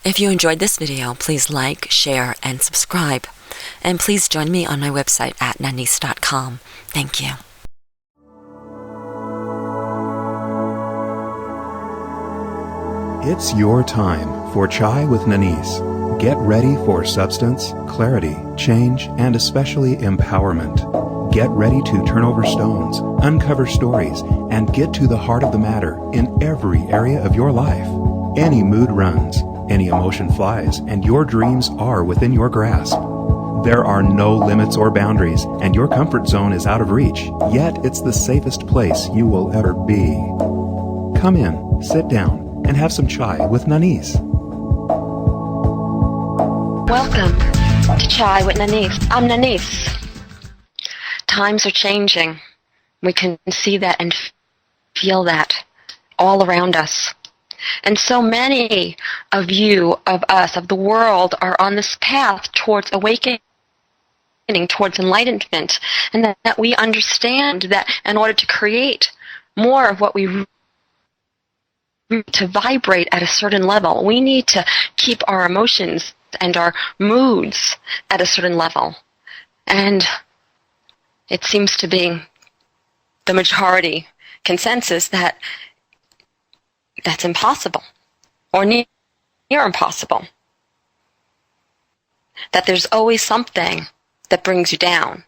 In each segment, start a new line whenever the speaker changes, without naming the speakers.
If you enjoyed this video, please like, share, and subscribe. And please join me on my website at nanice.com. Thank you.
It's your time for Chai with Nanice. Get ready for substance, clarity, change, and especially empowerment. Get ready to turn over stones, uncover stories, and get to the heart of the matter in every area of your life. Any mood runs, any emotion flies, and your dreams are within your grasp. There are no limits or boundaries, and your comfort zone is out of reach, yet it's the safest place you will ever be. Come in, sit down, and have some chai with Nanice.
Welcome to Chai with Nanice. I'm Nanice. Times are changing. We can see that and feel that all around us. And so many of you, of us, of the world are on this path towards awakening, towards enlightenment, and that we understand that in order to create more of what we to vibrate at a certain level, we need to keep our emotions and our moods at a certain level. And it seems to be the majority consensus that that's impossible, or near impossible. That there's always something that brings you down.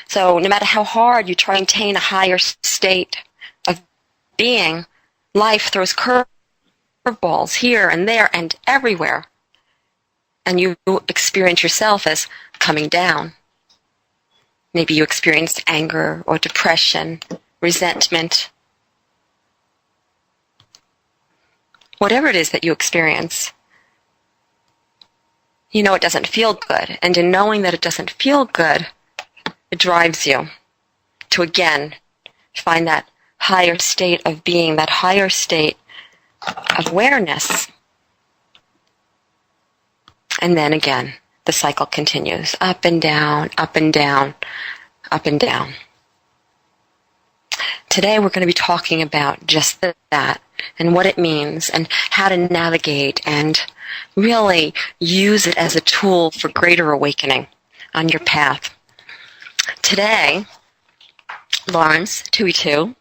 So no matter how hard you try to maintain a higher state of being, life throws curveballs here and there and everywhere. And you experience yourself as coming down. Maybe you experienced anger or depression, resentment. Whatever it is that you experience, you know it doesn't feel good. And in knowing that it doesn't feel good, it drives you to again find that higher state of being, that higher state of awareness. And then again, the cycle continues, up and down, up and down, up and down. Today we're going to be talking about just that and what it means and how to navigate and really use it as a tool for greater awakening on your path. Today, Lawrence Touitou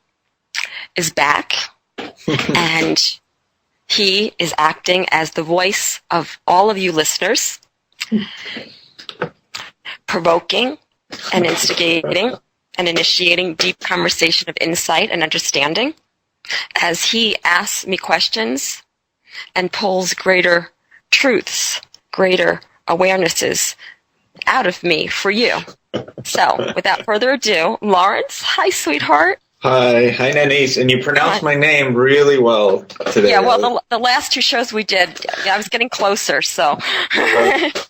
is back, and he is acting as the voice of all of you listeners, provoking and instigating and initiating deep conversation of insight and understanding as he asks me questions and pulls greater truths, greater awarenesses out of me for you. So, without further ado, Lawrence, hi, sweetheart.
Hi, Nanice, and you pronounced my name really well today.
Yeah, well, the last two shows we did, I was getting closer, so.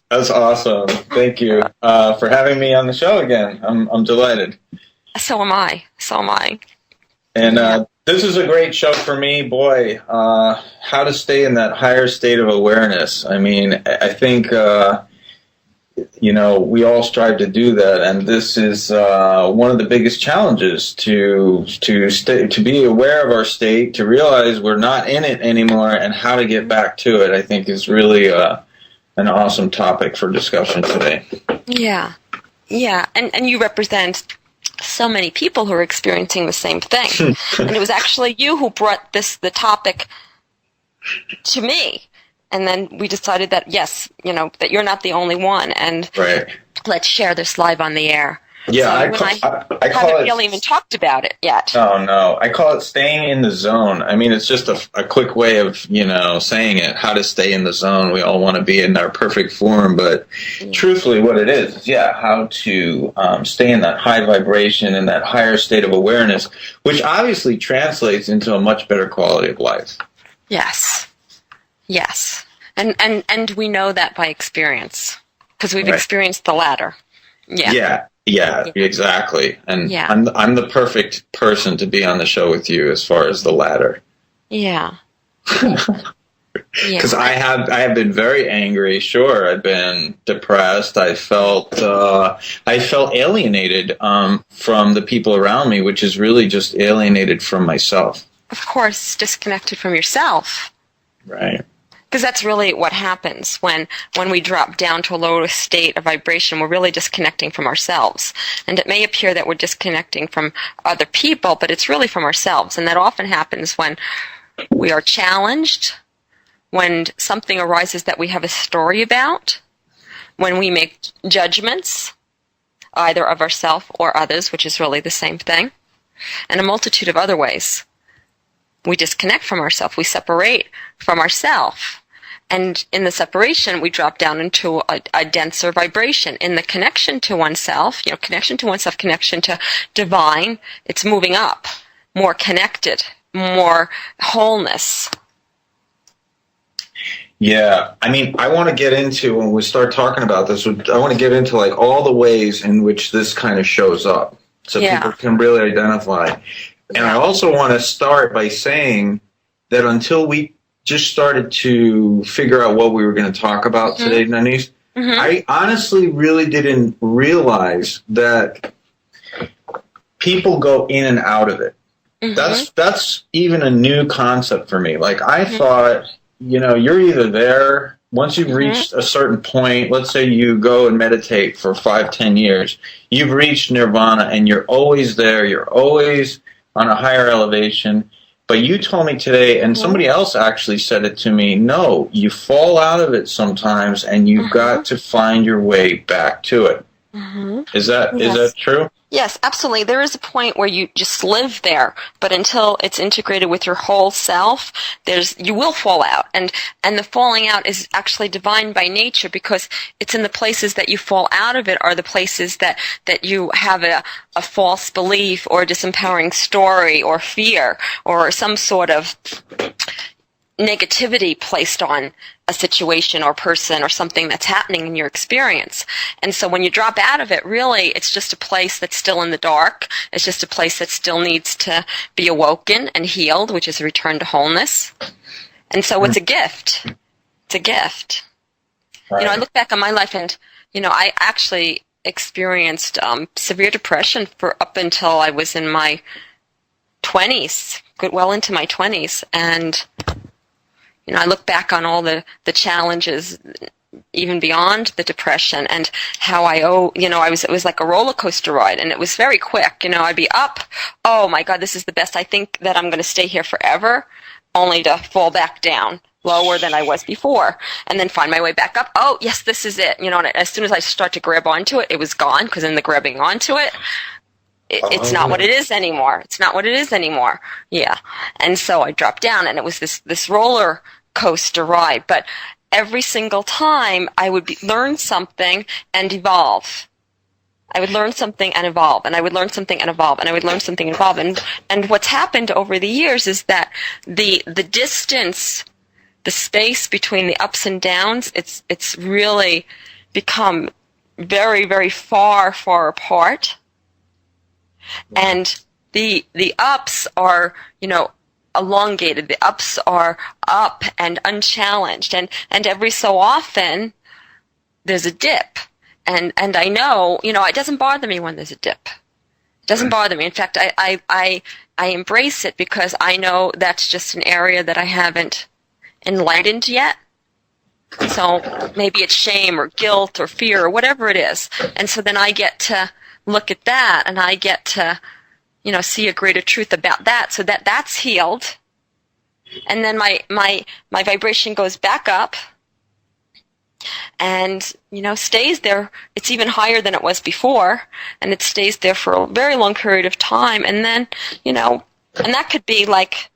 That's awesome. Thank you for having me on the show again. I'm delighted.
So am I.
And this is a great show for me. Boy, how to stay in that higher state of awareness. I mean, I think we all strive to do that, and this is one of the biggest challenges to be aware of our state, to realize we're not in it anymore, and how to get back to it. I think is really an awesome topic for discussion today.
Yeah, and you represent so many people who are experiencing the same thing, and it was actually you who brought the topic to me. And then we decided that, yes, that you're not the only one, and
right.
Let's share this live on the air.
Yeah,
so I haven't really even talked about it yet.
Oh, no. I call it staying in the zone. I mean, it's just a quick way of, saying it, how to stay in the zone. We all want to be in our perfect form, but truthfully what it is how to stay in that high vibration and that higher state of awareness, which obviously translates into a much better quality of life.
Yes. And we know that by experience, because we've experienced the latter.
Yeah, exactly. And I'm the perfect person to be on the show with you as far as the latter.
Yeah.
Because I have been very angry. Sure, I've been depressed. I felt alienated from the people around me, which is really just alienated from myself.
Of course, disconnected from yourself.
Right.
Because that's really what happens when we drop down to a lower state of vibration. We're really disconnecting from ourselves. And it may appear that we're disconnecting from other people, but it's really from ourselves. And that often happens when we are challenged, when something arises that we have a story about, when we make judgments, either of ourselves or others, which is really the same thing, and a multitude of other ways. We disconnect from ourselves. We separate from ourselves. And in the separation, we drop down into a denser vibration. In the connection to oneself, connection to divine, it's moving up, more connected, more wholeness.
Yeah, I mean, I want to get into, when we start talking about this, I want to get into like all the ways in which this kind of shows up, so people can really identify. And I also want to start by saying that until we just started to figure out what we were going to talk about today, Nanice, I honestly really didn't realize that people go in and out of it. That's even a new concept for me. Like, I thought, you're either there, once you've reached a certain point, let's say you go and meditate for 5-10 years, you've reached nirvana and you're always there, you're always on a higher elevation. But you told me today, and somebody else actually said it to me, no, you fall out of it sometimes and you've got to find your way back to it. Is that true?
Yes, absolutely. There is a point where you just live there, but until it's integrated with your whole self, you will fall out. And the falling out is actually divine by nature, because it's in the places that you fall out of it are the places that you have a false belief or a disempowering story or fear or some sort of negativity placed on a situation or person or something that's happening in your experience. And so when you drop out of it, really, it's just a place that's still in the dark. It's just a place that still needs to be awoken and healed, which is a return to wholeness. And so it's a gift. It's a gift. Right. I look back on my life and, I actually experienced severe depression for up until I was in my 20s, well into my 20s. And I look back on all the challenges, even beyond the depression, and how it was like a roller coaster ride, and it was very quick. I'd be up, oh my God, this is the best. I think that I'm going to stay here forever, only to fall back down lower than I was before, and then find my way back up. Oh, yes, this is it. And as soon as I start to grab onto it, it was gone, because in the grabbing onto it, it's not what it is anymore. It's not what it is anymore. Yeah. And so I dropped down, and it was this roller coaster ride. But every single time I would learn something and evolve. I would learn something and evolve, and I would learn something and evolve, and I would learn something and evolve. And what's happened over the years is that the distance, the space between the ups and downs, it's really become very, very far, far apart. And the ups are, elongated. The ups are up and unchallenged. And every so often there's a dip. And I know, it doesn't bother me when there's a dip. It doesn't bother me. In fact, I embrace it, because I know that's just an area that I haven't enlightened yet. So maybe it's shame or guilt or fear or whatever it is. And so then I get to look at that, and I get to, see a greater truth about that, so that's healed. And then my vibration goes back up and, stays there. It's even higher than it was before, and it stays there for a very long period of time. And then, and that could be like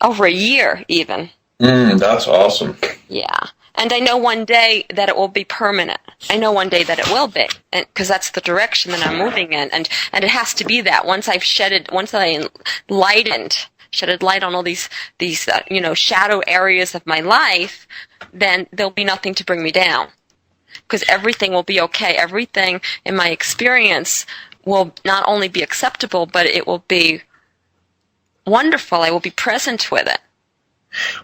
over a year even.
That's awesome.
Yeah. And I know one day that it will be permanent. I know one day that it will be, because that's the direction that I'm moving in. And it has to be that. Once I shedded light on all these shadow areas of my life, then there'll be nothing to bring me down. Because everything will be okay. Everything in my experience will not only be acceptable, but it will be wonderful. I will be present with it.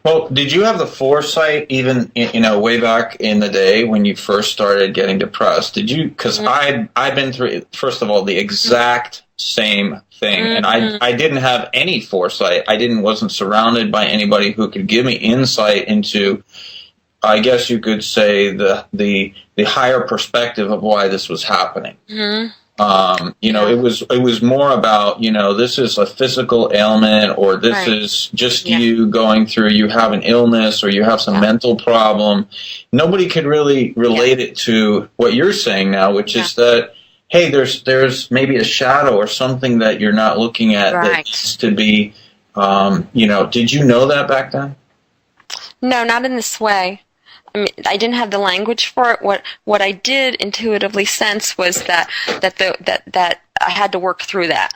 Well, did you have the foresight even, way back in the day when you first started getting depressed? Did you, because I've been through, first of all, the exact same thing. And I didn't have any foresight. Wasn't surrounded by anybody who could give me insight into, I guess you could say, the higher perspective of why this was happening. It was more about, this is a physical ailment, or this is just you going through, you have an illness, or you have some mental problem. Nobody could really relate it to what you're saying now, which is that, hey, there's maybe a shadow or something that you're not looking at that needs to be, did you know that back then?
No, not in this way. I mean, I didn't have the language for it. What I did intuitively sense was that I had to work through that.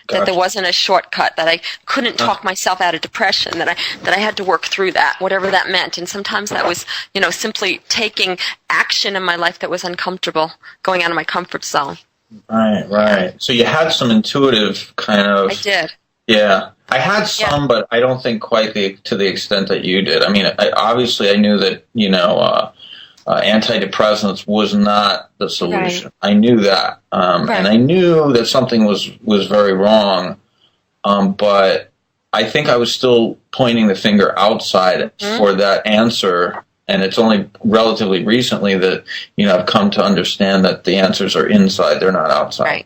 Gotcha. That there wasn't a shortcut. That I couldn't talk myself out of depression. That I had to work through that, whatever that meant. And sometimes that was, simply taking action in my life that was uncomfortable, going out of my comfort zone.
Right. So you had some intuitive kind of.
I did.
Yeah. I had some, but I don't think quite to the extent that you did. I mean, obviously I knew that, antidepressants was not the solution. Right. I knew that. And I knew that something was very wrong. But I think I was still pointing the finger outside for that answer. And it's only relatively recently that, I've come to understand that the answers are inside. They're not outside.
Right.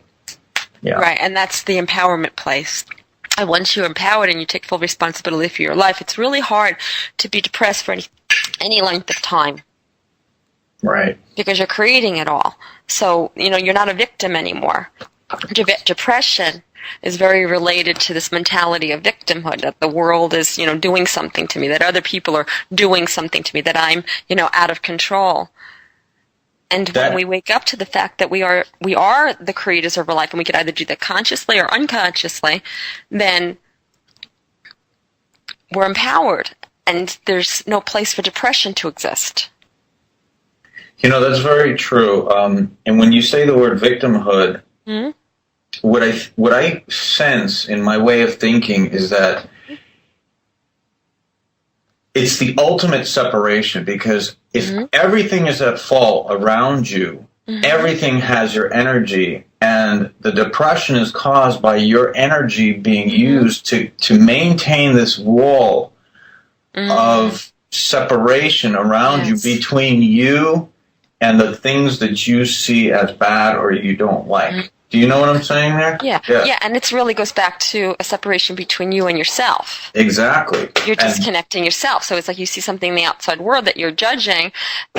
Yeah. Right. And that's the empowerment place. And once you're empowered and you take full responsibility for your life, it's really hard to be depressed for any length of time.
Right.
Because you're creating it all. So, you're not a victim anymore. Depression is very related to this mentality of victimhood, that the world is, doing something to me, that other people are doing something to me, that I'm, out of control. And when we wake up to the fact that we are the creators of our life, and we could either do that consciously or unconsciously, then we're empowered, and there's no place for depression to exist.
That's very true. And when you say the word victimhood, what I sense in my way of thinking is that it's the ultimate separation, because if everything is at fault around you, everything has your energy, and the depression is caused by your energy being used to maintain this wall of separation around you, between you and the things that you see as bad or you don't like. Do you know what I'm saying there? Yeah, and
it really goes back to a separation between you and yourself.
Exactly.
You're disconnecting yourself. So it's like you see something in the outside world that you're judging,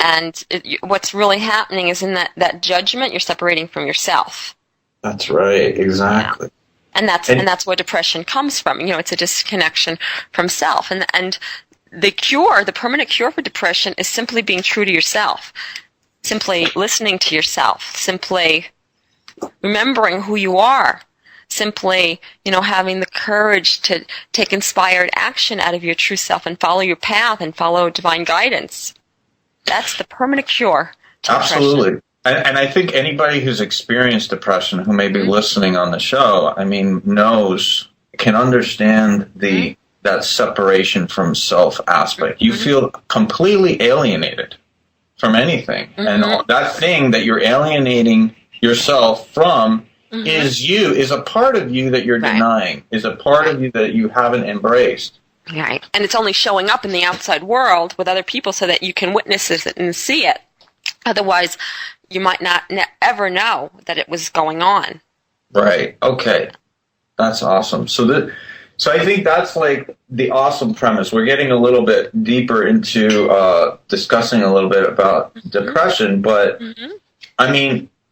and what's really happening is in that judgment, you're separating from yourself.
That's right, exactly.
Yeah. And that's where depression comes from. It's a disconnection from self. And the permanent cure for depression is simply being true to yourself, simply listening to yourself, simply remembering who you are, simply, having the courage to take inspired action out of your true self and follow your path and follow divine guidance. That's the permanent cure to depression.
And I think anybody who's experienced depression, who may be listening on the show, can understand that separation from self aspect. You feel completely alienated from anything. And that thing that you're alienating yourself from is a part of you that you're denying, is a part of you that you haven't embraced.
Right. And it's only showing up in the outside world with other people so that you can witness it and see it. Otherwise, you might not ever know that it was going on.
Right. Okay. That's awesome. So I think that's like the awesome premise. We're getting a little bit deeper into discussing a little bit about depression, but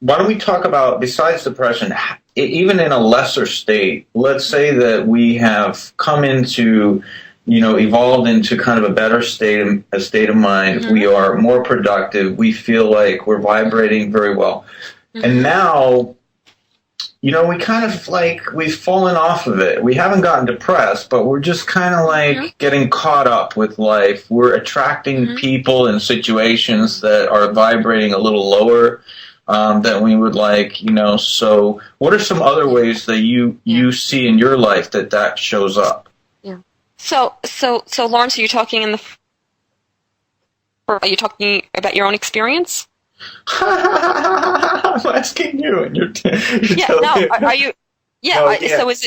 why don't we talk about, besides depression, even in a lesser state, let's say that we have come into, evolved into kind of a better state of mind. We are more productive. We feel like we're vibrating very well. And now, we kind of we've fallen off of it. We haven't gotten depressed, but we're just kind of getting caught up with life. We're attracting people and situations that are vibrating a little lower that we would like, So what are some other ways that you see in your life that shows up?
Yeah. So Lawrence, are you talking about your own experience?
I'm asking you, and you're
Yeah,
telling
no,
me.
are you? Yeah,
No, yeah.
so is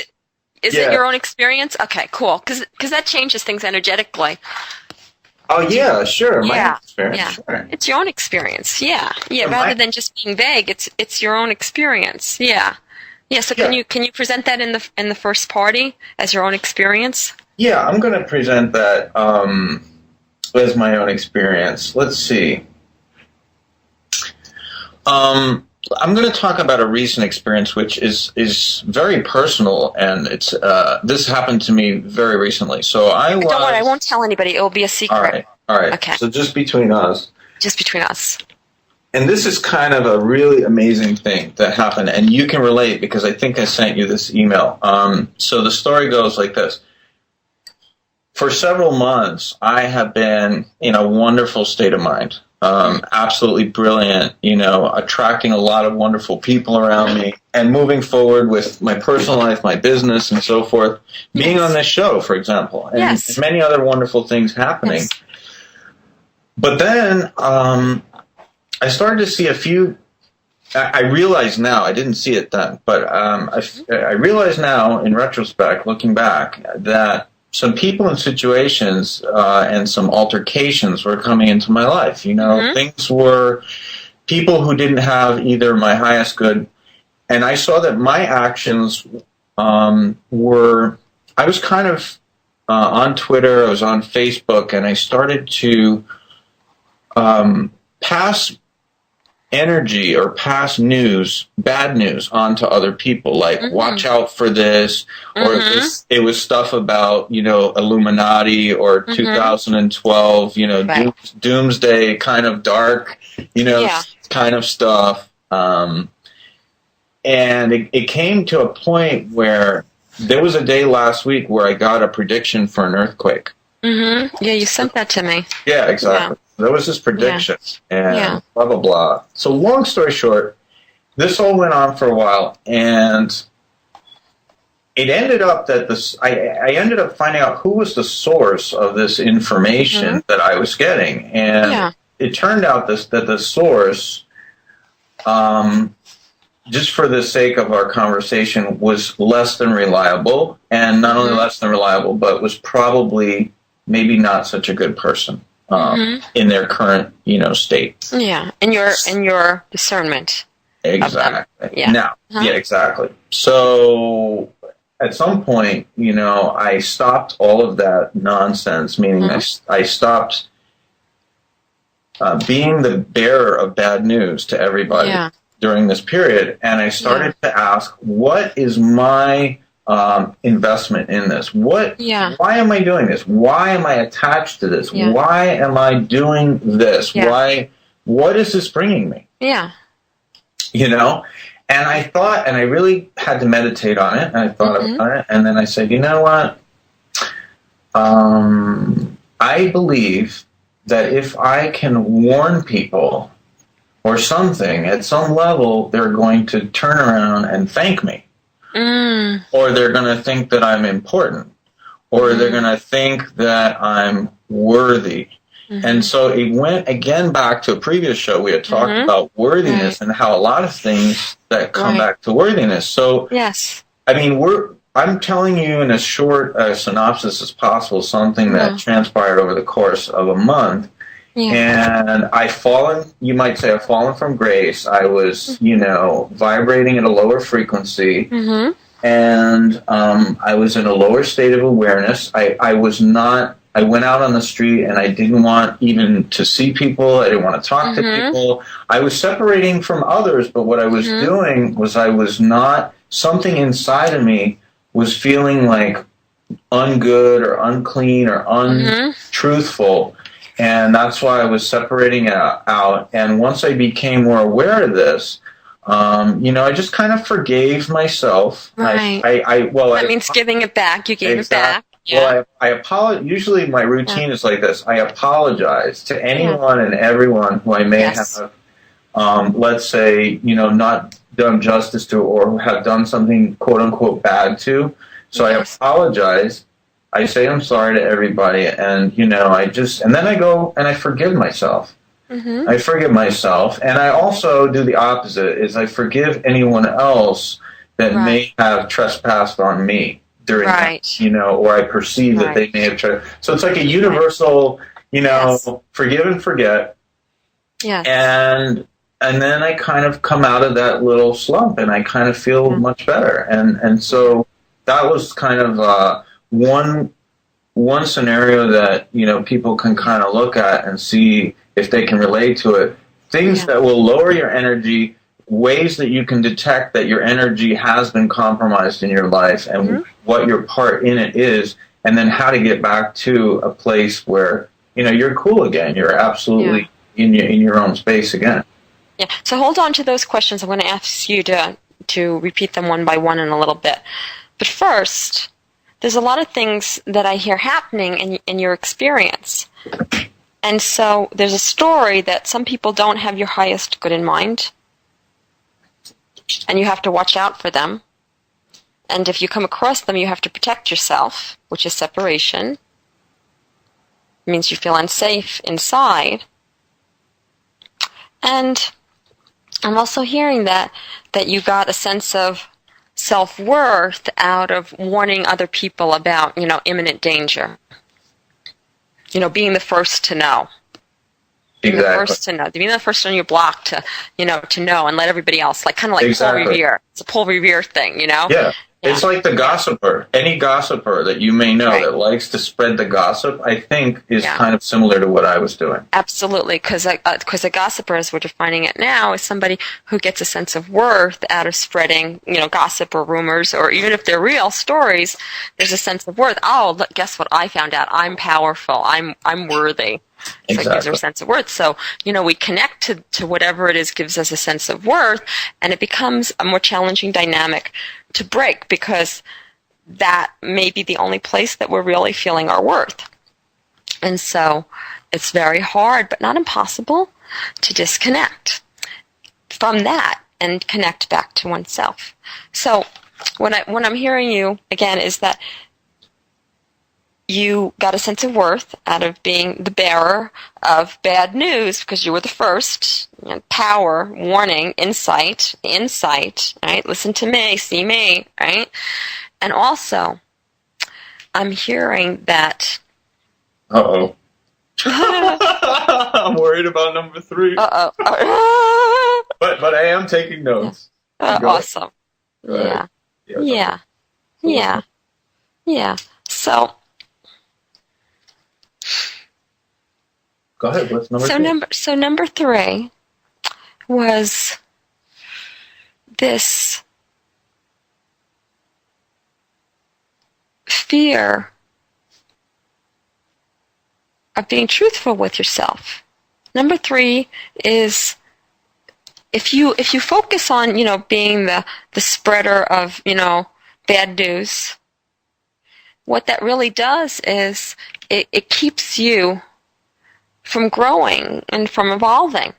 it your own experience? Okay, cool, because that changes things energetically.
Oh yeah, sure. My
Yeah,
experience,
yeah,
sure.
it's your own experience. Yeah, yeah.
So
Rather than just being vague, it's your own experience. Yeah, yeah. So can
Yeah.
you present that in the first party as your own experience?
Yeah, I'm going to present that as my own experience. Let's see. I'm going to talk about a recent experience, which is very personal, and it's this happened to me very recently. So I was.
Don't worry, I won't tell anybody. It will be a secret.
All right.
Okay.
So just between us.
Just between us.
And this is kind of a really amazing thing that happened, and you can relate because I think I sent you this email. So the story goes like this. For several months, I have been in a wonderful state of mind. Absolutely brilliant, attracting a lot of wonderful people around me and moving forward with my personal life, my business, and so forth. Being on this show, for example, and many other wonderful things happening.
Yes.
But then I started to see a few. I realize now, I didn't see it then, but I realize now, in retrospect, looking back, that some people and situations and some altercations were coming into my life. Things were people who didn't have either my highest good, and I saw that my actions were. I was kind of on Twitter, I was on Facebook, and I started to pass energy or pass news, bad news, onto other people. Like, watch out for this, or it was stuff about, Illuminati or 2012,
Right.
doomsday kind of dark, kind of stuff. And it came to a point where there was a day last week where I got a prediction for an earthquake.
Mm-hmm. Yeah, you sent that to me.
Yeah, exactly. There was this prediction, and blah, blah, blah. So long story short, this all went on for a while, and it ended up that I ended up finding out who was the source of this information that I was getting. And it turned out that the source, just for the sake of our conversation, was less than reliable, and not only less than reliable, but was probably maybe not such a good person in their current, state.
Yeah, in your discernment.
Exactly.
Yeah.
Now, exactly. So at some point, I stopped all of that nonsense, meaning I stopped being the bearer of bad news to everybody during this period, and I started to ask, what is my investment in this? Why am I doing this? Why am I attached to this? Why am I doing this? What is this bringing me?
Yeah.
And I thought, and I really had to meditate on it, and I thought about it, and then I said, you know what? I believe that if I can warn people or something, at some level, they're going to turn around and thank me. Or they're going to think that I'm important. Or they're going to think that I'm worthy. And so it went again back to a previous show. We had talked about worthiness and how a lot of things that come back to worthiness. So, I mean, I'm telling you in as short a synopsis as possible something that transpired over the course of a month. And you might say I've fallen from grace. I was, vibrating at a lower frequency. And I was in a lower state of awareness. I went out on the street and I didn't want even to see people. I didn't want to talk to people. I was separating from others, but what I was doing was something inside of me was feeling like ungood or unclean or untruthful. And that's why I was separating out. And once I became more aware of this, I just kind of forgave myself.
Right. That means giving it back. You gave it back.
Well, I apologize. Usually my routine is like this. I apologize to anyone and everyone who I may have, let's say, not done justice to or have done something, quote unquote, bad to. So I apologize. I say I'm sorry to everybody, and and then I go and I forgive myself. I forgive myself, and I also do the opposite, is I forgive anyone else that may have trespassed on me during that, or I perceive that they may have So it's like a universal, forgive and forget.
Yes.
And then I kind of come out of that little slump, and I kind of feel much better. And so that was kind of one scenario that people can kind of look at and see if they can relate to it. Things that will lower your energy, ways that you can detect that your energy has been compromised in your life, and what your part in it is, and then how to get back to a place where you're cool again. You're absolutely in your own space again.
Yeah. So hold on to those questions. I'm going to ask you to repeat them one by one in a little bit. But first, there's a lot of things that I hear happening in your experience. And so there's a story that some people don't have your highest good in mind, and you have to watch out for them. And if you come across them, you have to protect yourself, which is separation. It means you feel unsafe inside. And I'm also hearing that you got a sense of self-worth out of warning other people about, imminent danger. Being the first to know. Being the first to know. Being the first on your block to know and let everybody else, kind of like Paul Revere. It's a Paul Revere thing,
Yeah. It's like the gossiper. Any gossiper that you may know that likes to spread the gossip, I think, is kind of similar to what I was doing.
Absolutely, because a gossiper, as we're defining it now, is somebody who gets a sense of worth out of spreading, gossip or rumors, or even if they're real stories, there's a sense of worth. Oh, look, guess what I found out? I'm powerful. I'm worthy. So it gives her a sense of worth. So, we connect to whatever it is gives us a sense of worth, and it becomes a more challenging dynamic to break, because that may be the only place that we're really feeling our worth. And so it's very hard, but not impossible, to disconnect from that and connect back to oneself. So when I'm hearing you, again, is that you got a sense of worth out of being the bearer of bad news because you were the first. Power, warning, insight, right? Listen to me, see me, right? And also, I'm hearing that...
Uh-oh. I'm worried about number 3.
Uh-oh.
But I am taking notes.
Awesome. Yeah. So...
Go ahead. What's number 3?
So number 3 was this fear of being truthful with yourself. Number 3 is if you focus on being the spreader of bad news, what that really does is it keeps you from growing and from evolving.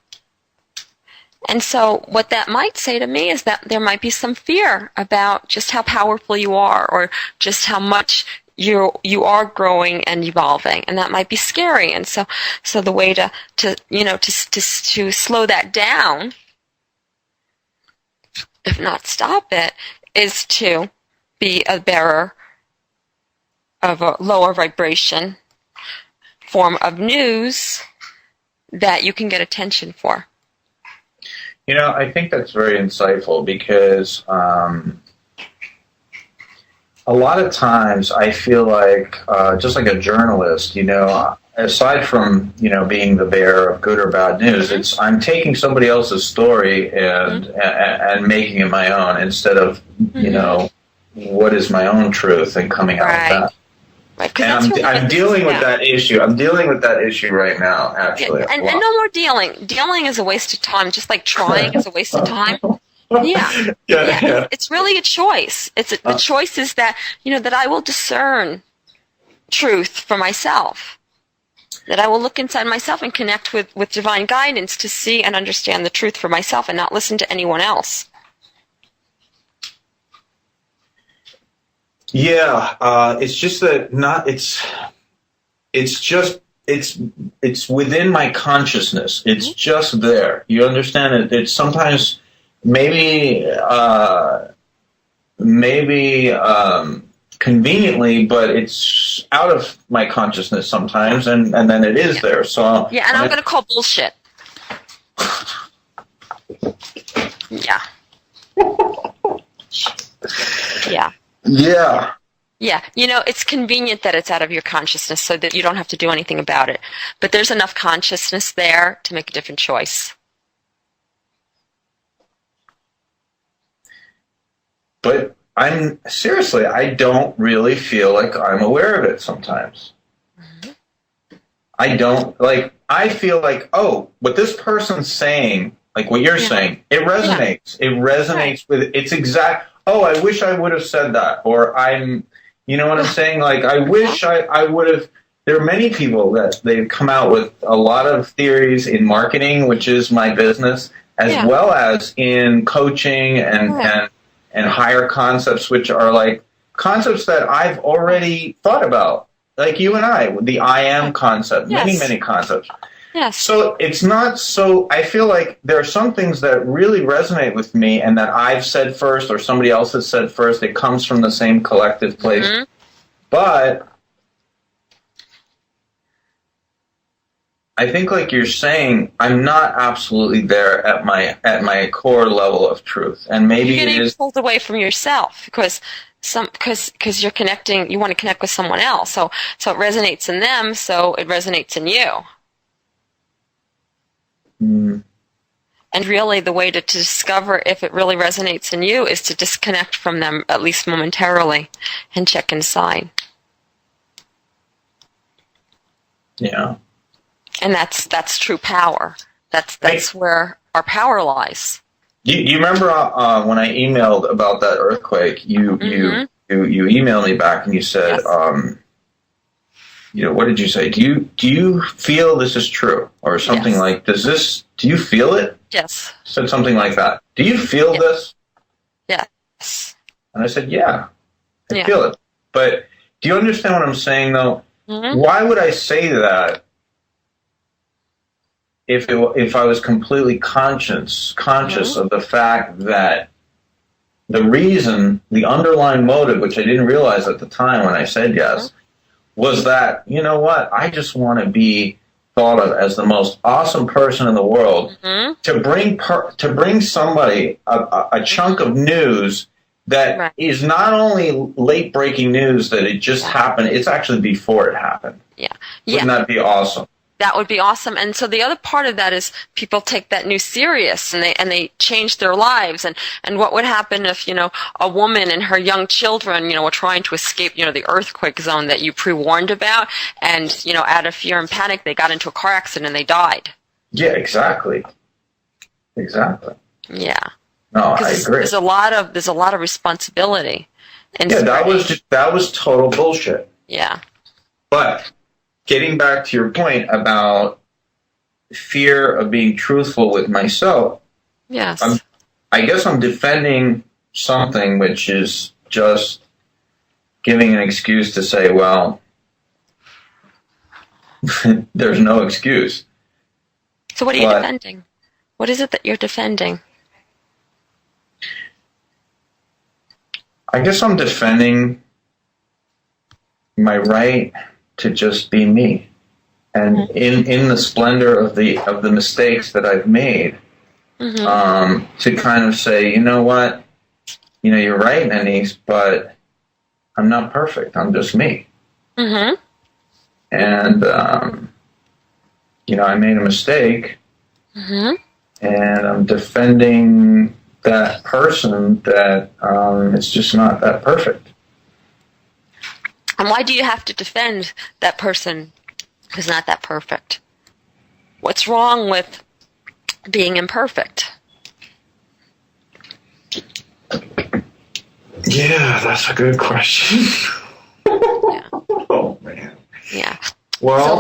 And so what that might say to me is that there might be some fear about just how powerful you are, or just how much you are growing and evolving, and that might be scary. And so the way to slow that down, if not stop it, is to be a bearer of a lower vibration form of news that you can get attention for.
I think that's very insightful, because a lot of times I feel like, just like a journalist, aside from, being the bearer of good or bad news, I'm taking somebody else's story and making it my own, instead of, what is my own truth, and coming out of that.
Right,
and I'm dealing with that issue. I'm dealing with that issue right now, actually.
Yeah, and no more dealing. Dealing is a waste of time, just like trying is a waste of time. Yeah. It's really a choice. The choice is that, that I will discern truth for myself. That I will look inside myself and connect with divine guidance to see and understand the truth for myself, and not listen to anyone else.
Yeah, it's just that it's just it's within my consciousness. It's just there. You understand it? It's sometimes maybe conveniently, but it's out of my consciousness sometimes, and then it is there. So
yeah, and I'm going to call bullshit. Yeah. Yeah.
Yeah.
Yeah, it's convenient that it's out of your consciousness so that you don't have to do anything about it. But there's enough consciousness there to make a different choice.
But I don't really feel like I'm aware of it sometimes. Mm-hmm. I feel like, what this person's saying, like what you're saying, it resonates. Yeah. It resonates with, it's exact, I wish I would have said that, or you know what I'm saying? Like, I wish I would have. There are many people that they've come out with a lot of theories in marketing, which is my business, as well as in coaching and higher concepts, which are like concepts that I've already thought about. Like you and I, the I am concept, many concepts.
Yes.
So it's not so, I feel like there are some things that really resonate with me and that I've said first or somebody else has said first. It comes from the same collective place. Mm-hmm. But I think, like you're saying, I'm not absolutely there at my core level of truth. And maybe
you're
it is
pulled away from yourself because you're connecting, you want to connect with someone else. So it resonates in them, so it resonates in you. And really the way to discover if it really resonates in you is to disconnect from them, at least momentarily, and check inside.
Yeah.
And that's true power. That's where our power lies.
You remember when I emailed about that earthquake, you emailed me back and you said, what did you say? Do you feel this is true? Or something like, do you feel it?
Yes.
Said something like that. Do you feel this?
Yes.
And I said, I feel it. But do you understand what I'm saying, though? Mm-hmm. Why would I say that if I was completely conscious of the fact that the reason, the underlying motive, which I didn't realize at the time when I said yes, was that, you know what, I just want to be thought of as the most awesome person in the world, to bring somebody a chunk of news that is not only late breaking news that it just happened, it's actually before it happened.
Yeah.
Wouldn't that be awesome?
That would be awesome. And so the other part of that is people take that news serious and they change their lives. And what would happen if, a woman and her young children, were trying to escape, the earthquake zone that you pre-warned about, and, out of fear and panic, they got into a car accident and they died.
Yeah, exactly.
Yeah.
No, I agree.
There's a lot of responsibility.
That was total bullshit.
Yeah.
But getting back to your point about fear of being truthful with myself,
yes,
I guess I'm defending something which is just giving an excuse to say, well, there's no excuse.
So what are you defending? What is it that you're defending?
I guess I'm defending my right to just be me, and in the splendor of the mistakes that I've made, to kind of say, you know what, you're right, Nanice, but I'm not perfect. I'm just me. Mm-hmm. And I made a mistake, and I'm defending that person that it's just not that perfect.
And why do you have to defend that person who's not that perfect? What's wrong with being imperfect?
Yeah, that's a good question.
Yeah.
Oh, man.
Yeah.
Well,
so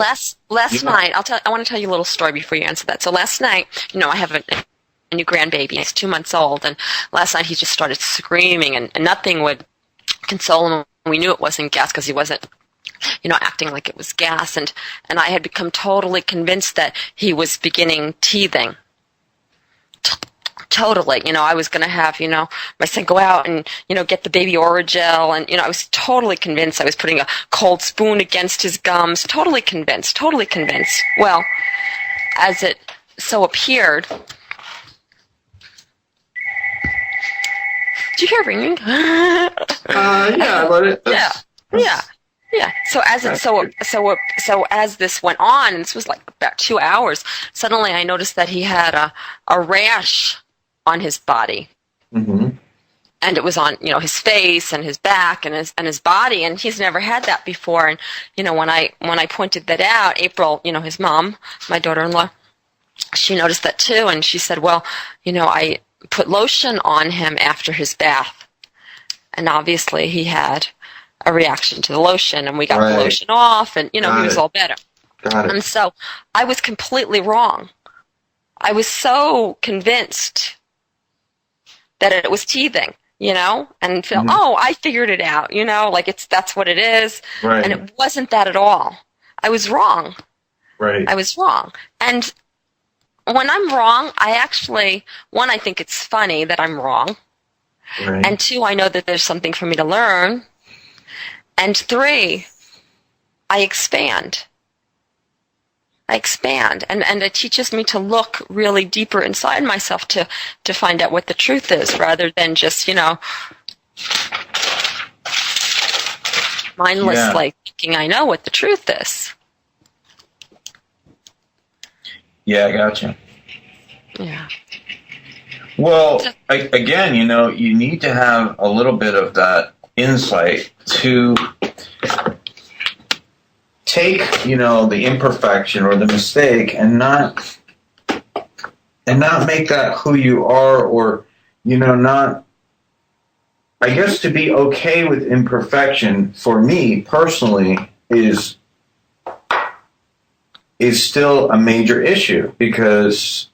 last night, I want to tell you a little story before you answer that. So last night, I have a new grandbaby. He's 2 months old, and last night he just started screaming, and nothing would console him. We knew it wasn't gas because he wasn't acting like it was gas. And I had become totally convinced that he was beginning teething. Totally. I was going to have, my son go out and, get the baby Oragel. And, I was totally convinced I was putting a cold spoon against his gums. Totally convinced. Well, as it so appeared, did you hear ringing?
Yeah, but
Yeah. So as this went on, and this was like about 2 hours, suddenly I noticed that he had a rash on his body.
Mm-hmm.
And it was on, his face and his back and his body, and he's never had that before. And when I pointed that out, April, his mom, my daughter-in-law, she noticed that too, and she said, well, I put lotion on him after his bath, and obviously he had a reaction to the lotion, and we got the lotion off, and he was all better.
Got it.
And so I was completely wrong. I was so convinced that it was teething, and feel, I figured it out, that's what it is.
Right.
And it wasn't that at all. I was wrong.
Right.
I was wrong. And when I'm wrong, I think it's funny that I'm wrong.
Right.
And 2, I know that there's something for me to learn. And 3, I expand. And it teaches me to look really deeper inside myself to find out what the truth is, rather than just, mindlessly thinking I know what the truth is.
Yeah, I gotcha.
Yeah.
Well, again, you need to have a little bit of that insight to take, the imperfection or the mistake and not make that who you are, or, not, I guess, to be okay with imperfection for me personally is still a major issue, because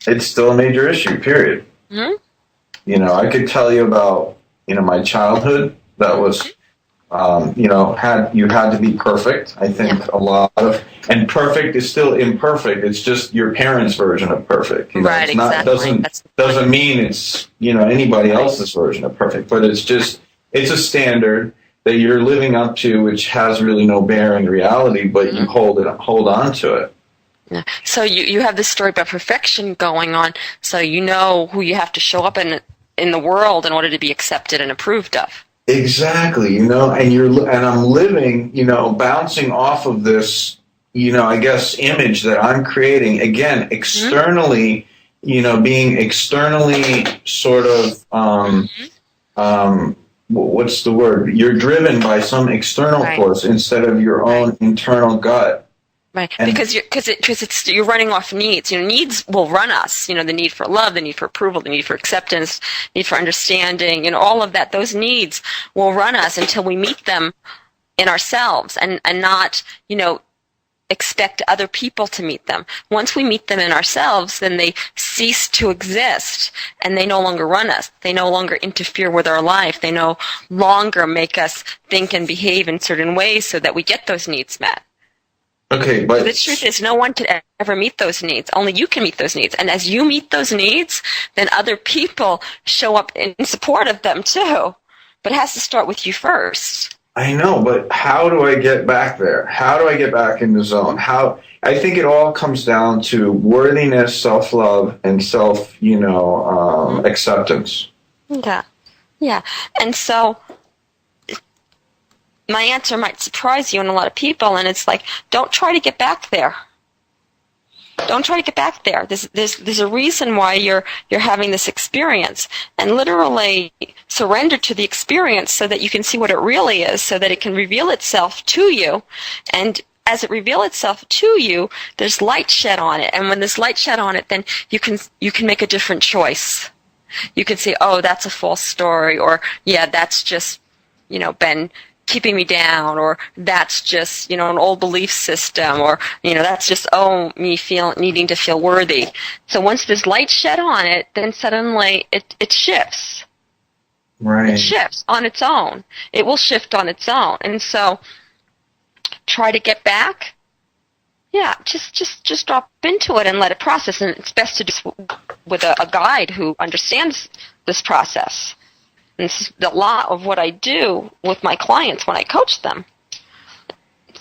it's still a major issue, period.
Mm-hmm.
I could tell you about, my childhood. That was, you had to be perfect. I think a lot of, and perfect is still imperfect. It's just your parents' version of perfect.
Right,
it's not,
exactly.
Doesn't mean it's, anybody else's version of perfect, but it's a standard that you're living up to, which has really no bearing in reality, but you hold on to it.
Yeah. So you have this story about perfection going on, so you know who you have to show up in the world in order to be accepted and approved of.
Exactly, and I'm living, bouncing off of this, I guess, image that I'm creating, again, externally, being externally sort of, what's the word? You're driven by some external force instead of your own internal gut.
Right, because you're running off needs. Needs will run us. The need for love, the need for approval, the need for acceptance, need for understanding. All of that. Those needs will run us until we meet them in ourselves, and not expect other people to meet them. Once we meet them in ourselves, then they cease to exist, and they no longer run us. They no longer interfere with our life. They no longer make us think and behave in certain ways so that we get those needs met.
Okay, but
the truth is, no one could ever meet those needs. Only you can meet those needs. And as you meet those needs, then other people show up in support of them too. But it has to start with you first.
I know, but how do I get back there? How do I get back in the zone? I think it all comes down to worthiness, self-love, and acceptance.
Yeah. And so my answer might surprise you and a lot of people, and it's like, don't try to get back there. Don't try to get back there. There's a reason why you're having this experience, and literally surrender to the experience so that you can see what it really is, so that it can reveal itself to you. And as it reveals itself to you, there's light shed on it, and when there's light shed on it, then you can make a different choice. You can say, oh, that's a false story, or yeah, that's just been keeping me down, or that's just an old belief system, or that's just me needing to feel worthy. So once there's light shed on it, then suddenly it shifts.
Right.
It shifts on its own. It will shift on its own. And so try to get back. Yeah, just drop into it and let it process. And it's best to do with a guide who understands this process. And this is a lot of what I do with my clients when I coach them.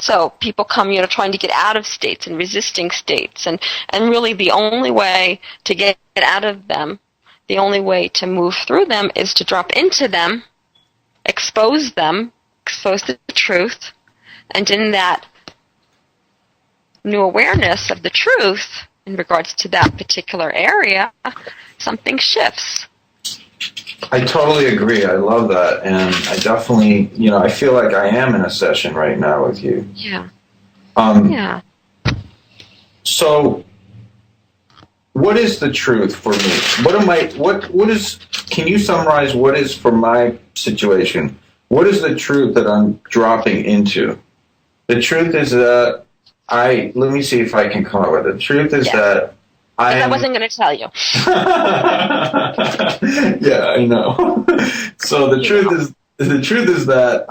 So people come, trying to get out of states and resisting states. And really the only way to get out of them, the only way to move through them is to drop into them, expose the truth, and in that new awareness of the truth in regards to that particular area, something shifts.
I totally agree. I love that. And I definitely, I feel like I am in a session right now with you.
Yeah.
Yeah. So what is the truth for me? Can you summarize what is for my situation? What is the truth that I'm dropping into? The truth is that let me see if I can come up with it. The truth is that I
wasn't going to tell you.
Yeah, I know. So the truth is that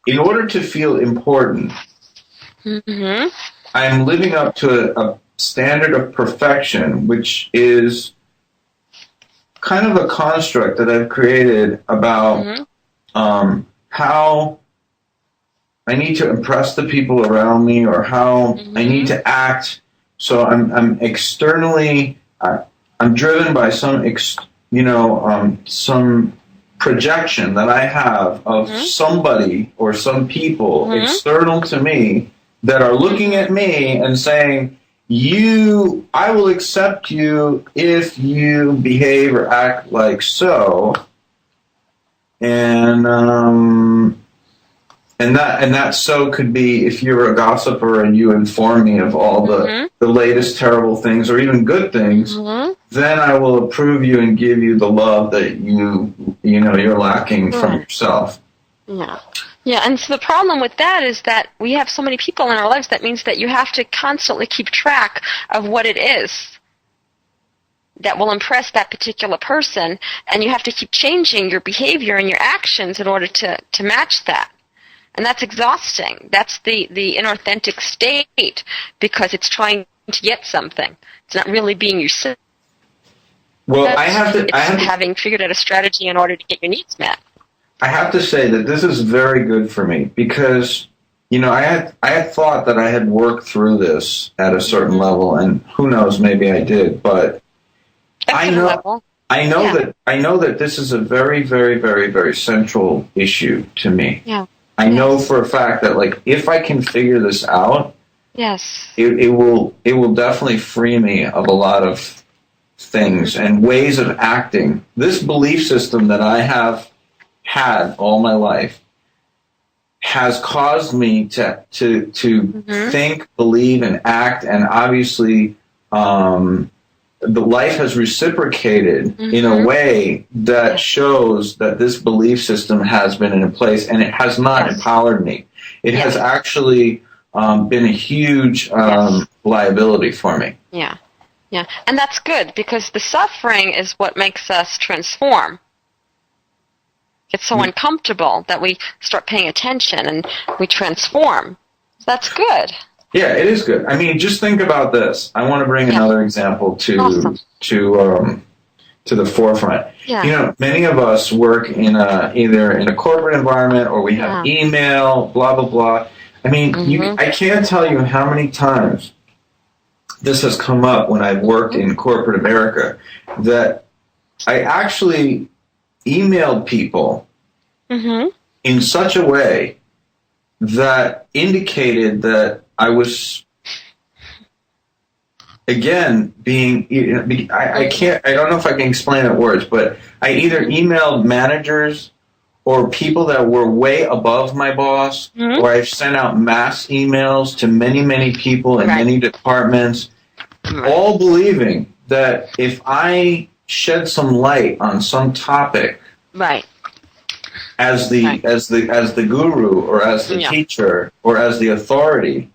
in order to feel important, I'm living up to a standard of perfection, which is kind of a construct that I've created about how I need to impress the people around me, or how I need to act. So I'm externally, I'm driven by some projection that I have of somebody or some people external to me that are looking at me and saying, I will accept you if you behave or act like so. And that so could be if you're a gossiper and you inform me of all the latest terrible things or even good things, then I will approve you and give you the love that you're lacking from yourself.
Yeah. Yeah, and so the problem with that is that we have so many people in our lives. That means that you have to constantly keep track of what it is that will impress that particular person, and you have to keep changing your behavior and your actions in order to match that. And that's exhausting. That's the inauthentic state, because it's trying to get something. It's not really being yourself.
Well,
It's having figured out a strategy in order to get your needs met.
I have to say that this is very good for me because, I had thought that I had worked through this at a certain level, and who knows, maybe I did, but I know that this is a very, very, very, very central issue to me.
Yeah.
I know for a fact that, if I can figure this out, it will definitely free me of a lot of things and ways of acting. This belief system that I have had all my life has caused me to think, believe, and act, and obviously the life has reciprocated in a way that shows that this belief system has been in place, and it has not empowered me. It has actually been a huge liability for me.
Yeah, yeah, and that's good, because the suffering is what makes us transform. It's so uncomfortable that we start paying attention and we transform. That's good.
Yeah, it is good. I mean, just think about this. I want to bring another example to the forefront.
Yeah.
Many of us work in either in a corporate environment, or we have email, blah blah blah. I mean, I can't tell you how many times this has come up when I've worked in corporate America, that I actually emailed people in such a way that indicated that I was, again, I don't know if I can explain it in words, but I either emailed managers or people that were way above my boss, or I've sent out mass emails to many, many people in many departments, all believing that if I shed some light on some topic, as the guru or as the teacher or as the authority,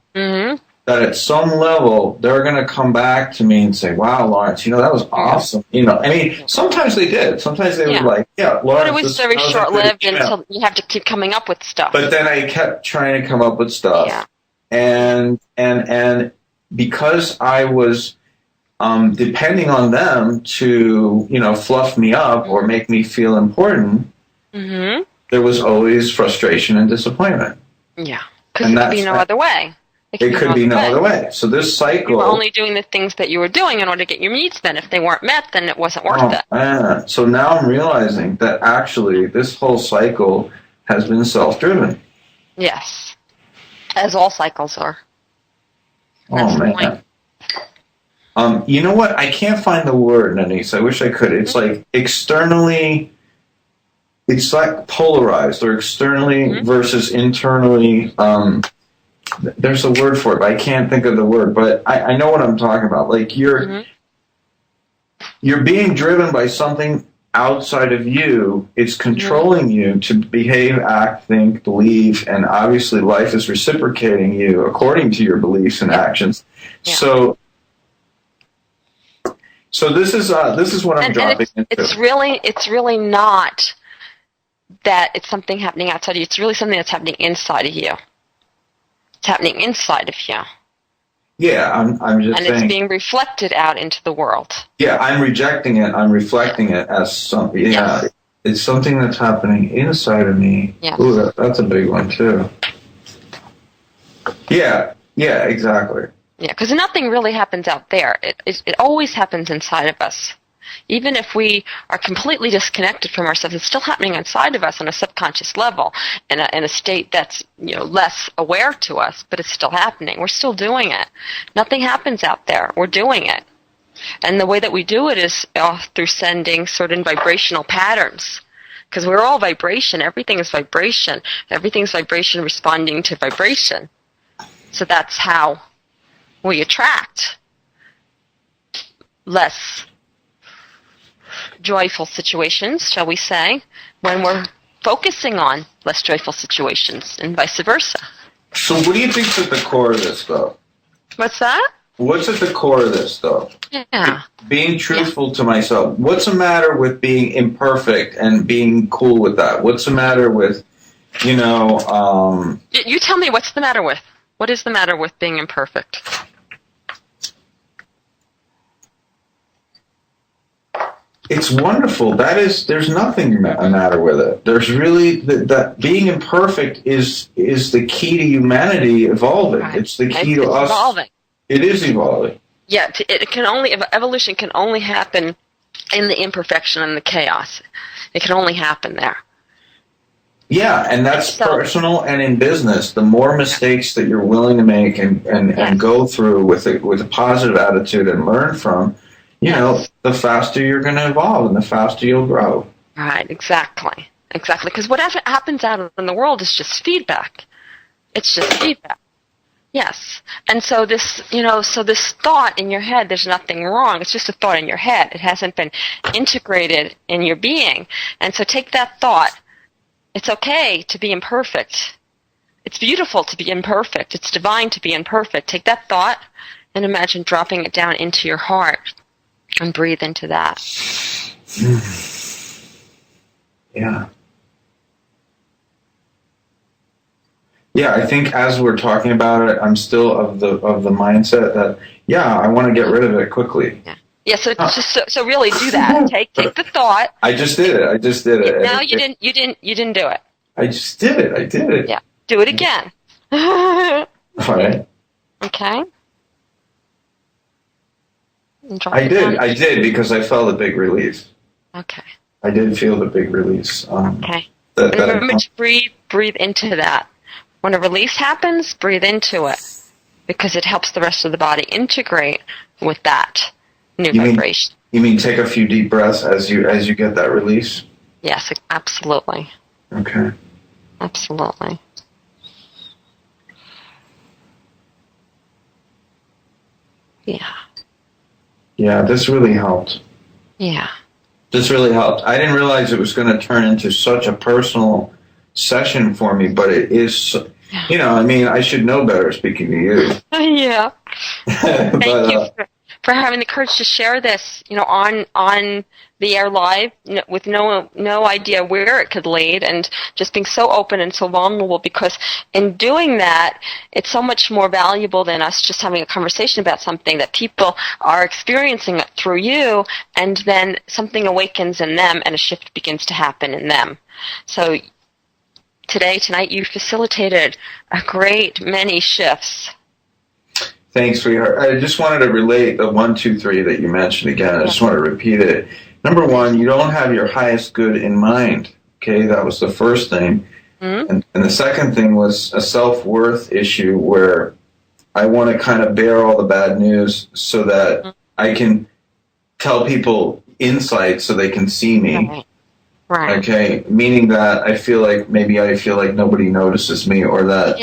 that at some level they're going to come back to me and say, "Wow, Lawrence, that was awesome." I mean, sometimes they did. Sometimes they would Lawrence.
But it was very short-lived until you have to keep coming up with stuff.
But then I kept trying to come up with stuff.
Yeah.
And because I was depending on them to, fluff me up or make me feel important, there was always frustration and disappointment.
Yeah, because it could be no other way.
It could be no other way. So this cycle...
You were only doing the things that you were doing in order to get your needs met. If they weren't met, then it wasn't worth it.
Man. So now I'm realizing that actually this whole cycle has been self-driven.
Yes. As all cycles are.
That's man. You know what? I can't find the word, Nanice. I wish I could. It's like externally... It's like polarized, or externally versus internally... there's a word for it, but I can't think of the word. But I know what I'm talking about. Like you're being driven by something outside of you. It's controlling you to behave, act, think, believe, and obviously life is reciprocating you according to your beliefs and actions. Yeah. So this is what I'm dropping into.
It's really not that it's something happening outside of you. It's really something that's happening inside of you. It's happening inside of you.
Yeah, I'm just saying.
And it's being reflected out into the world.
Yeah, I'm rejecting it. I'm reflecting it as something. Yeah, yes. It's something that's happening inside of me.
Yes.
Ooh, that's a big one too. Yeah, exactly.
Yeah, because nothing really happens out there. It always happens inside of us. Even if we are completely disconnected from ourselves, it's still happening inside of us on a subconscious level, in a state that's less aware to us, but it's still happening. We're still doing it. Nothing happens out there. We're doing it. And the way that we do it is through sending certain vibrational patterns. Because we're all vibration. Everything is vibration. Everything's vibration responding to vibration. So that's how we attract less joyful situations, shall we say, when we're focusing on less joyful situations, and vice versa.
So what do you think's at the core of this, though?
What's that?
What's at the core of this, though?
Yeah.
Being truthful to myself. What's the matter with being imperfect and being cool with that? What's the matter with, You
tell me, what's the matter with? What is the matter with being imperfect?
It's wonderful. There's nothing a matter with it. There's really that being imperfect is the key to humanity evolving. Right. It's the key to us
evolving.
It is evolving.
Yeah, evolution can only happen in the imperfection and the chaos. It can only happen there.
Yeah, and that's personal and in business. The more mistakes that you're willing to make and go through with a positive attitude and learn from, the faster you're going to evolve and the faster you'll grow.
Right, exactly. Because whatever happens out in the world is just feedback. It's just feedback. Yes. And so this thought in your head, there's nothing wrong. It's just a thought in your head. It hasn't been integrated in your being. And so take that thought. It's okay to be imperfect. It's beautiful to be imperfect. It's divine to be imperfect. Take that thought and imagine dropping it down into your heart. And breathe into that.
Yeah. Yeah, I think as we're talking about it, I'm still of the mindset that I want to get rid of it quickly.
Yeah. Yeah. So really do that. Take the thought.
I just did it.
No, you didn't do it.
I just did it. I did it.
Yeah. Do it again.
All right.
Okay.
I did because I felt a big release.
Okay.
I did feel the big release.
Okay. Remember to breathe into that. When a release happens, breathe into it because it helps the rest of the body integrate with that new vibration.
You mean take a few deep breaths as you get that release?
Yes, absolutely.
Okay.
Absolutely. Yeah.
Yeah, this really helped.
Yeah.
This really helped. I didn't realize it was going to turn into such a personal session for me, but it is. I mean, I should know better speaking to you.
Yeah.
But,
Thank you for having the courage to share this, on the air live with no idea where it could lead, and just being so open and so vulnerable, because in doing that, it's so much more valuable than us just having a conversation about something, that people are experiencing it through you, and then something awakens in them and a shift begins to happen in them. So tonight, you facilitated a great many shifts.
Thanks, sweetheart. I just wanted to relate the 1, 2, 3 that you mentioned again. I just want to repeat it. Number one, you don't have your highest good in mind. Okay, that was the first thing. Mm-hmm. And the second thing was a self-worth issue, where I want to kind of bear all the bad news so that I can tell people insight so they can see me.
Right.
Okay, meaning that I feel like nobody notices me, or that,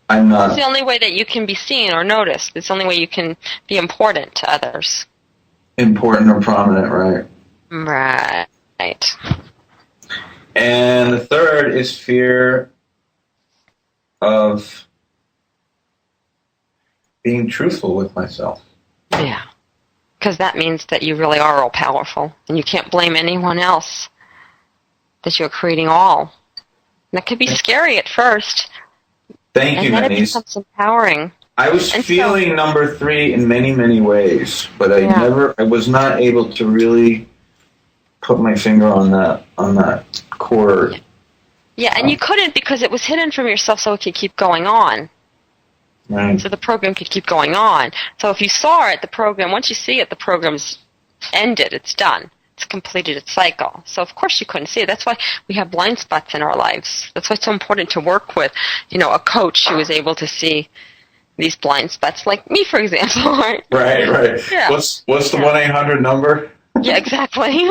I'm not.
It's the only way that you can be seen or noticed. It's the only way you can be important to others.
Important or prominent, right?
Right.
And the third is fear of being truthful with myself.
Yeah. Because that means that you really are all powerful, and you can't blame anyone else, that you're creating all. And that could be scary at first.
Thank you,
Nanice. And then it
Nanice.
becomes empowering.
I was feeling number 3 in many, many ways, but I was not able to really put my finger on that core.
Yeah, and you couldn't, because it was hidden from yourself, so it could keep going on.
Right.
So the program could keep going on. So if you saw it, once you see it, the program's ended. It's done. It's completed its cycle. So of course you couldn't see it. That's why we have blind spots in our lives. That's why it's so important to work with, a coach who is able to see these blind spots, like me, for example. Right.
Yeah. What's the 1-800 number?
Yeah, exactly.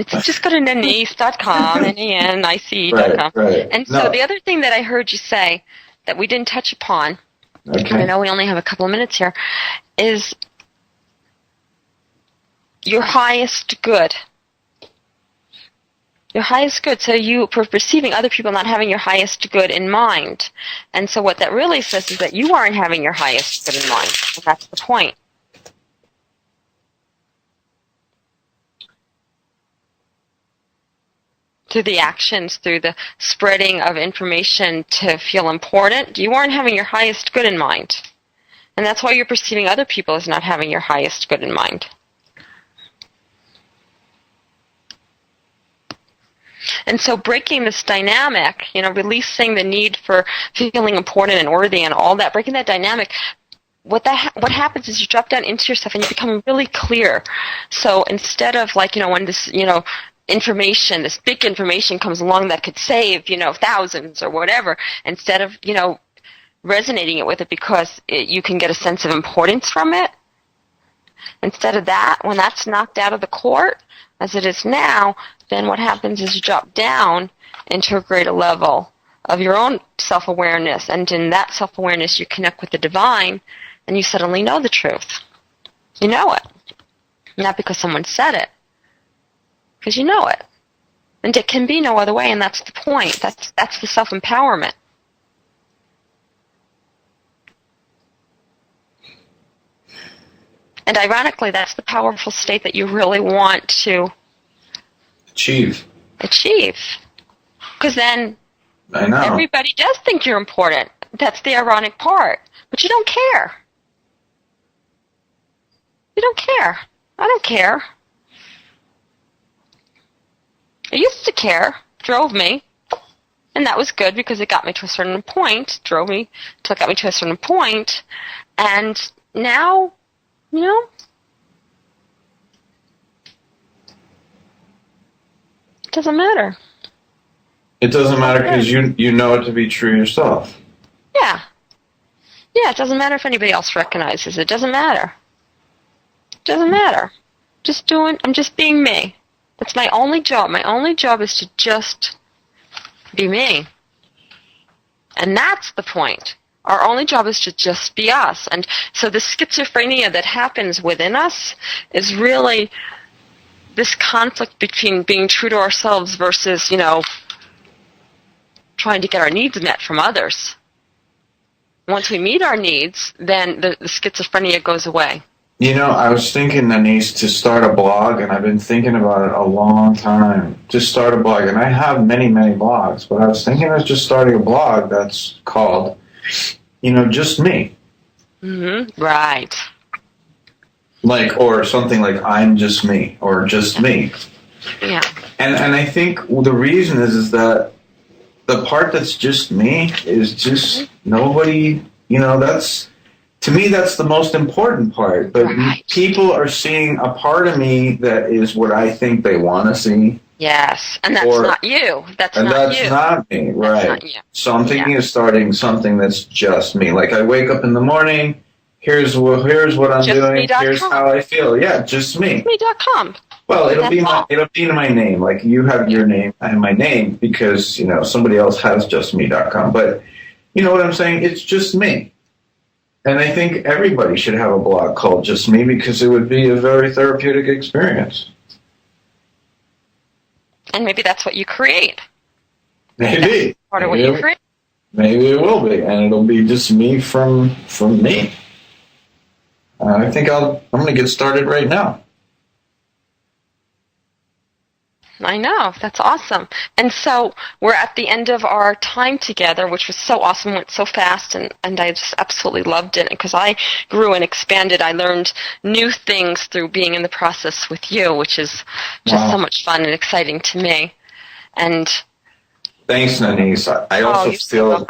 Just go to Nanice.com, Nanice.com.
Right.
And so the other thing that I heard you say that we didn't touch upon, and I know we only have a couple of minutes here, is your highest good. Your highest good. So you are perceiving other people not having your highest good in mind. And so what that really says is that you aren't having your highest good in mind. And that's the point. Through the actions, through the spreading of information to feel important, you aren't having your highest good in mind. And that's why you're perceiving other people as not having your highest good in mind. And so breaking this dynamic, releasing the need for feeling important and worthy and all that, breaking that dynamic, what happens is you drop down into yourself and you become really clear. So instead of when this, information, this big information comes along that could save, thousands or whatever, instead of, resonating it with it because you can get a sense of importance from it, instead of that, when that's knocked out of the court, as it is now, then what happens is you drop down into a greater level of your own self-awareness, and in that self-awareness you connect with the divine, and you suddenly know the truth. You know it. Not because someone said it, because you know it. And it can be no other way, and that's the point. That's the self-empowerment. And ironically, that's the powerful state that you really want to
achieve. Because then everybody does think you're important. That's the ironic part. But you don't care. You don't care. I don't care. I used to care. Drove me. And that was good because it got me to a certain point. Drove me till it got me to a certain point. And now, it doesn't matter. It doesn't matter because you know it to be true yourself.
Yeah. Yeah, it doesn't matter if anybody else recognizes it. It doesn't matter. It doesn't matter. I'm just being me. That's my only job. My only job is to just be me. And that's the point. Our only job is to just be us. And so the schizophrenia that happens within us is really this conflict between being true to ourselves versus, trying to get our needs met from others. Once we meet our needs, then the schizophrenia goes away.
You know, I was thinking, Nanice, to start a blog, and I've been thinking about it a long time. Just start a blog, and I have many, many blogs, but I was thinking of just starting a blog that's called, Just Me.
Mm-hmm. Right.
Like, or something like I'm Just Me, or Just Me.
Yeah.
And I think the reason is that the part that's just me is just nobody, to me, that's the most important part. But
right.
People are seeing a part of me that is what I think they want to see.
Yes, and that's not you. That's
not me, right?
That's not you.
So I'm thinking of starting something that's just me. Like I wake up in the morning, here's what I'm doing, here's how I feel. Yeah, just me.
Me.com.
Well, it'll be in my name. Like you have your name and my name because somebody else has justme.com. But you know what I'm saying? It's just me. And I think everybody should have a blog called Just Me because it would be a very therapeutic experience.
And maybe that's what you create.
Maybe.
That's part of what you create.
Maybe it will be, and it'll be just me from me. I think I'm going to get started right now.
I know. That's awesome. And so we're at the end of our time together, which was so awesome, went so fast, and I just absolutely loved it because I grew and expanded. I learned new things through being in the process with you, which is just so much fun and exciting to me. And
thanks, Nanice. I also feel,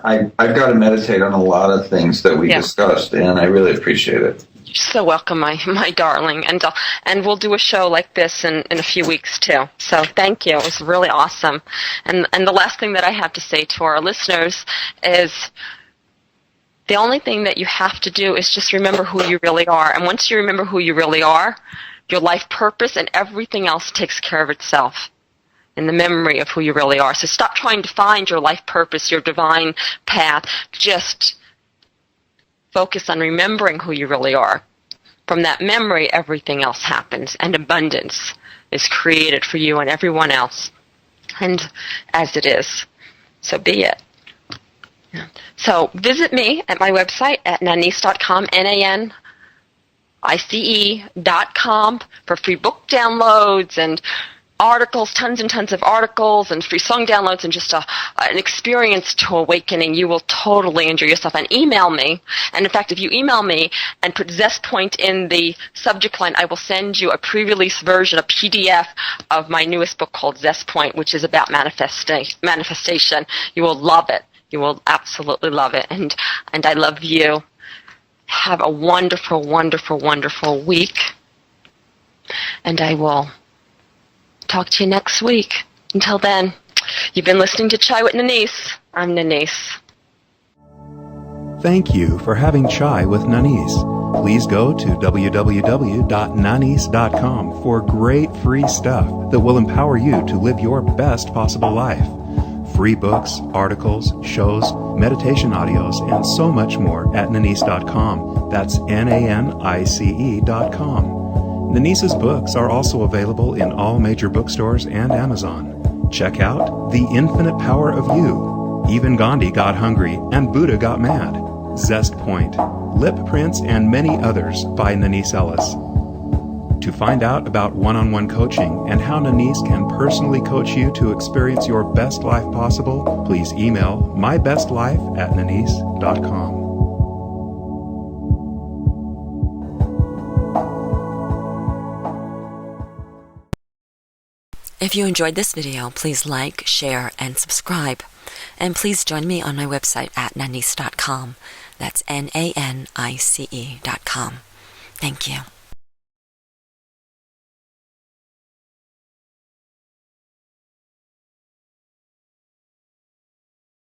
I've got to meditate on a lot of things that we discussed, and I really appreciate it.
You're so welcome, my darling. And we'll do a show like this in a few weeks, too. So thank you. It was really awesome. And the last thing that I have to say to our listeners is the only thing that you have to do is just remember who you really are. And once you remember who you really are, your life purpose and everything else takes care of itself in the memory of who you really are. So stop trying to find your life purpose, your divine path. Just focus on remembering who you really are. From that memory, everything else happens, and abundance is created for you and everyone else, and as it is. So be it. So visit me at my website at nanice.com, NANICE.com, for free book downloads and articles, tons and tons of articles and free song downloads and just an experience to awakening. You will totally enjoy yourself. And email me. And in fact, if you email me and put Zest Point in the subject line, I will send you a pre-release version, a PDF of my newest book called Zest Point, which is about manifestation. You will love it. You will absolutely love it. And I love you. Have a wonderful, wonderful, wonderful week. And I will talk to you next week. Until then, you've been listening to Chai with Nanice. I'm Nanice.
Thank you for having Chai with Nanice. Please go to www.nanice.com for great free stuff that will empower you to live your best possible life. Free books, articles, shows, meditation audios, and so much more at nanice.com. That's NANICE.com. Nanice's books are also available in all major bookstores and Amazon. Check out The Infinite Power of You, Even Gandhi Got Hungry and Buddha Got Mad, Zest Point, Lip Prints, and many others by Nanice Ellis. To find out about one-on-one coaching and how Nanice can personally coach you to experience your best life possible, please email mybestlife@nanice.com.
If you enjoyed this video, please like, share, and subscribe. And please join me on my website at nanice.com. That's NANICE.com. Thank you.